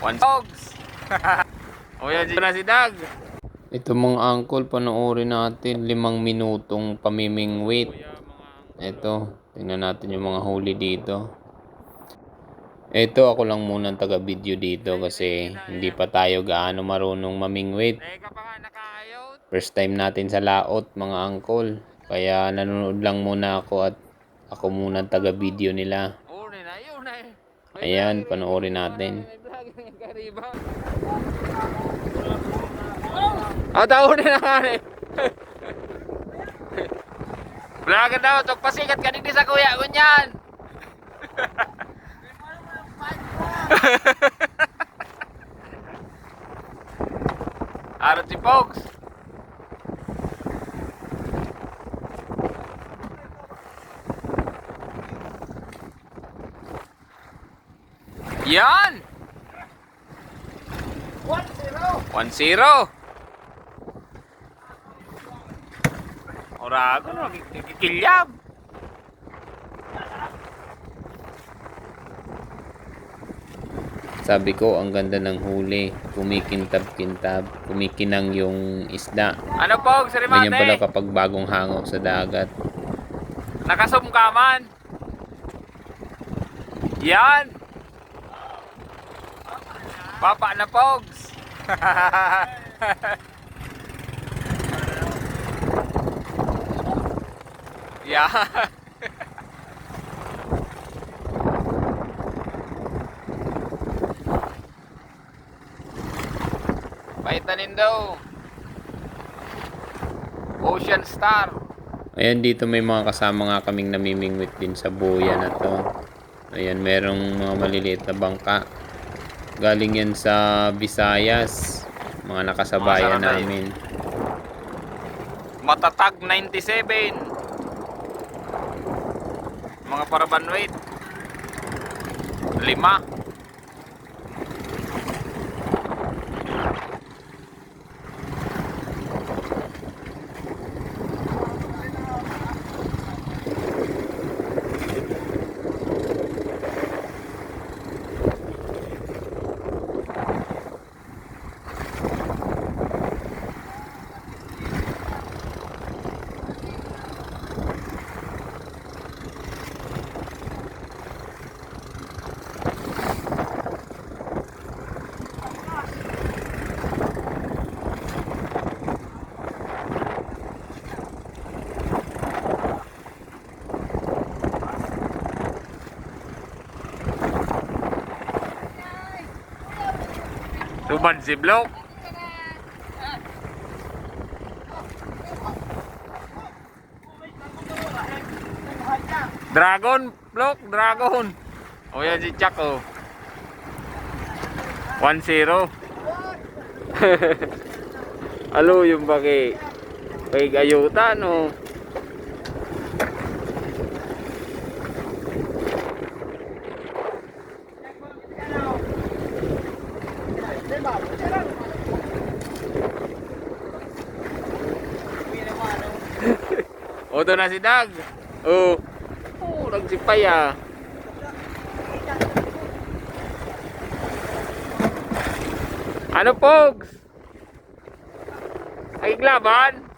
One dogs. O yan, dito na si Dag. Ito mga uncle, panoorin natin 5 minutong pamimingwit. Ito, tingnan natin yung mga huli dito. Ito, ako lang muna ang taga-video dito kasi hindi pa tayo gaano marunong mamingwit. First time natin sa laot mga uncle. Kaya nanonood lang muna ako at ako muna ang taga-video nila. Ayan, panoorin natin. Taon na nga eh. Vlogger daw, ito pasikat ka din sa kuya ko niyan. Arot si Pogs. Yan! 1-0. Orago no, kikilyab. Sabi ko, ang ganda ng huli. Kumikintab-kintab. Kumikinang yung isda. Ano po, Sarimate? Ganyan pala kapag bagong hango sa dagat. Nakasumkaman. Yan. Papa na, Pogs. Yan. Paitanin daw. Ocean Star. Ayan, dito may mga kasama nga kaming namimingwit din sa buya na to. Ayan, merong mga maliliit na bangka. Galing yan sa Visayas. Mga nakasabayan namin. Matatag 97. Mga parabanwit. 5. Tuman si Blok. Dragon, Blok, Dragon. O yan si Chuck oh. 1-0. Alo yung baki kay gayutan oh. O doon na si Dag. Oh. Oh, nagsipay ah. Ano Pogs? Nagiglaban?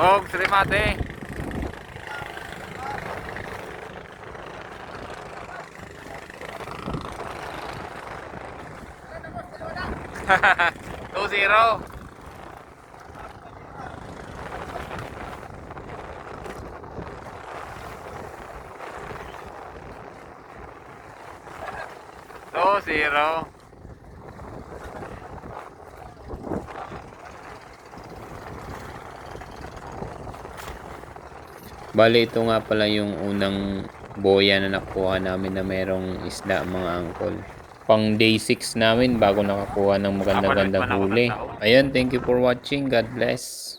Oh, Sarimate. Hahaha 2-0. Oh, 0. Bali, ito nga pala yung unang boya na nakuha namin na merong isda, mga angkol. Pang day 6 namin bago nakakuha ng maganda-gandang huli. Ayan, thank you for watching. God bless.